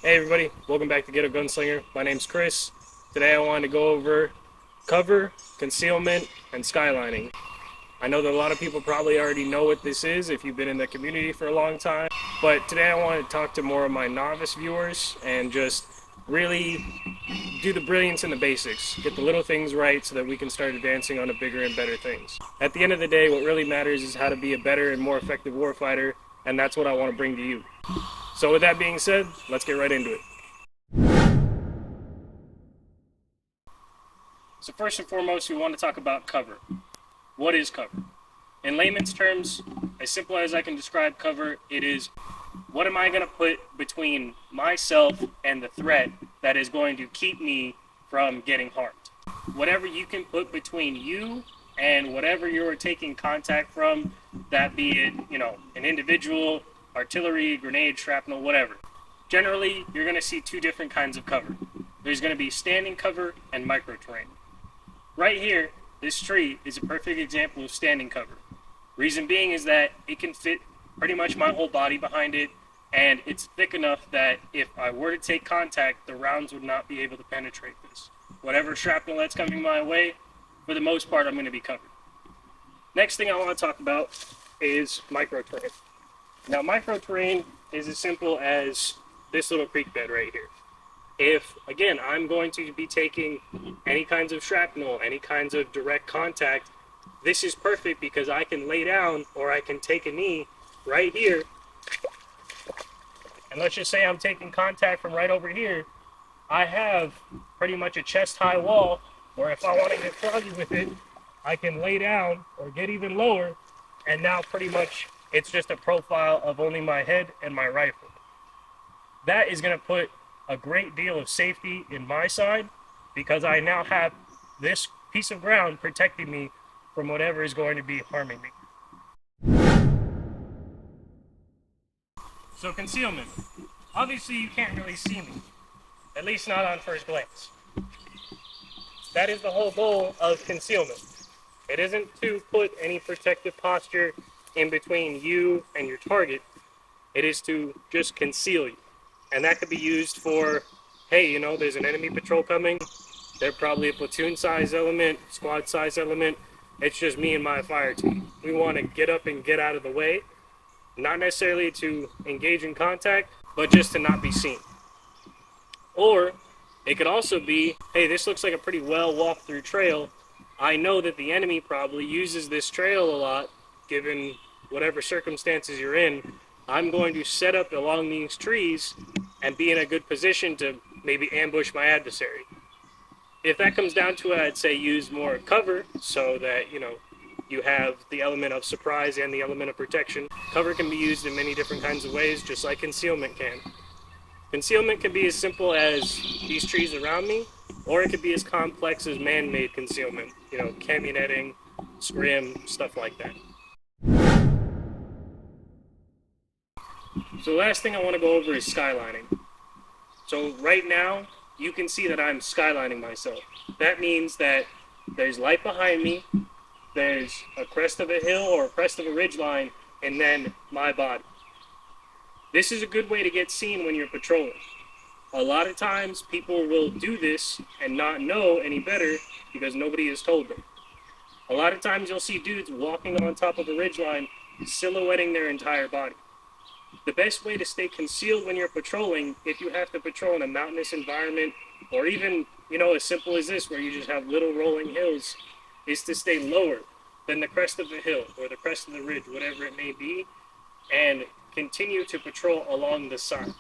Hey everybody, welcome back to Get a Gunslinger. My name's Chris. Today I wanted to go over cover, concealment, and skylining. I know that a lot of people probably already know what this is if you've been in the community for a long time, but today I want to talk to more of my novice viewers and just really do the brilliance and the basics, get the little things right so that we can start advancing on to bigger and better things. At the end of the day, what really matters is how to be a better and more effective warfighter, and that's what I want to bring to you. So with that being said, let's get right into it. So first and foremost, we want to talk about cover. What is cover? In layman's terms, as simple as I can describe cover, it is what am I going to put between myself and the threat that is going to keep me from getting harmed. Whatever you can put between you and whatever you're taking contact from, that be it, an individual, artillery, grenade, shrapnel, whatever. Generally, you're going to see two different kinds of cover. There's going to be standing cover and micro-terrain. Right here, this tree is a perfect example of standing cover. Reason being is that it can fit pretty much my whole body behind it, and it's thick enough that if I were to take contact, the rounds would not be able to penetrate this. Whatever shrapnel that's coming my way, for the most part, I'm going to be covered. Next thing I want to talk about is micro-terrain. Now, micro-terrain is as simple as this little creek bed right here. If, again, I'm going to be taking any kinds of shrapnel, any kinds of direct contact, this is perfect because I can lay down or I can take a knee right here. And let's just say I'm taking contact from right over here. I have pretty much a chest-high wall, or if I want to get froggy with it, I can lay down or get even lower, and now pretty much it's just a profile of only my head and my rifle. That is going to put a great deal of safety in my side because I now have this piece of ground protecting me from whatever is going to be harming me. So concealment. Obviously you can't really see me, at least not on first glance. That is the whole goal of concealment. It isn't to put any protective posture in between you and your target. It is to just conceal you. And that could be used for, hey, there's an enemy patrol coming. They're probably a platoon size element, squad size element. It's just me and my fire team. We want to get up and get out of the way. Not necessarily to engage in contact, but just to not be seen. Or it could also be, hey, this looks like a pretty well walked through trail. I know that the enemy probably uses this trail a lot, given whatever circumstances you're in. I'm going to set up along these trees and be in a good position to maybe ambush my adversary. If that comes down to it, I'd say use more cover so that, you have the element of surprise and the element of protection. Cover can be used in many different kinds of ways, just like concealment can. Concealment can be as simple as these trees around me, or it could be as complex as man-made concealment, camionetting, scrim, stuff like that. So the last thing I want to go over is skylining. So right now, you can see that I'm skylining myself. That means that there's light behind me, there's a crest of a hill or a crest of a ridge line, and then my body. This is a good way to get seen when you're patrolling. A lot of times people will do this and not know any better because nobody has told them. A lot of times you'll see dudes walking on top of a ridge line, silhouetting their entire body. The best way to stay concealed when you're patrolling, if you have to patrol in a mountainous environment, or even, as simple as this, where you just have little rolling hills, is to stay lower than the crest of the hill or the crest of the ridge, whatever it may be, and continue to patrol along the side.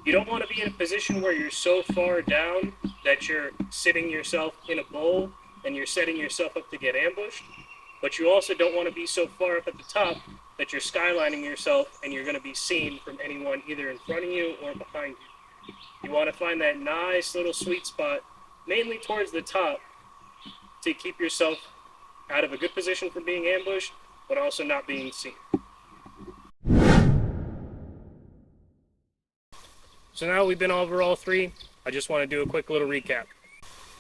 You don't want to be in a position where you're so far down that you're sitting yourself in a bowl and you're setting yourself up to get ambushed, but you also don't want to be so far up at the top that you're skylining yourself and you're going to be seen from anyone either in front of you or behind you. You want to find that nice little sweet spot, mainly towards the top, to keep yourself out of a good position for being ambushed, but also not being seen. So now we've been over all three, I just want to do a quick little recap.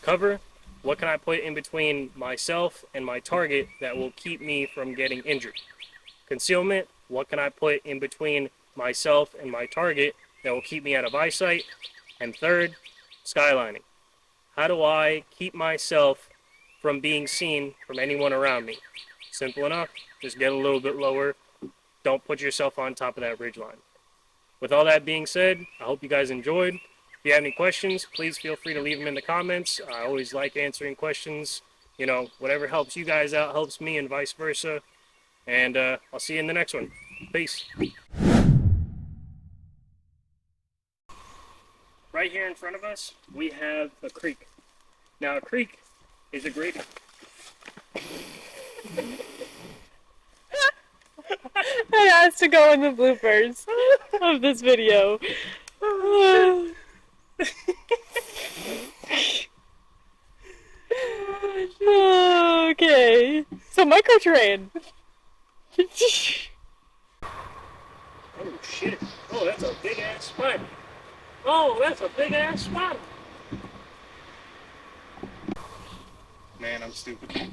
Cover, what can I put in between myself and my target that will keep me from getting injured? Concealment, what can I put in between myself and my target that will keep me out of eyesight. And third, skylining. How do I keep myself from being seen from anyone around me? Simple enough. Just get a little bit lower. Don't put yourself on top of that ridge line. With all that being said, I hope you guys enjoyed. If you have any questions, please feel free to leave them in the comments. I always like answering questions. You know, whatever helps you guys out helps me and vice versa. And I'll see you in the next one. Peace. Right here in front of us, we have a creek. Now, a creek is a great... It has to go in the bloopers of this video. Okay, so microtrain. Oh, shit. Oh, that's a big-ass spider. Oh, that's a big-ass spider. Man, I'm stupid.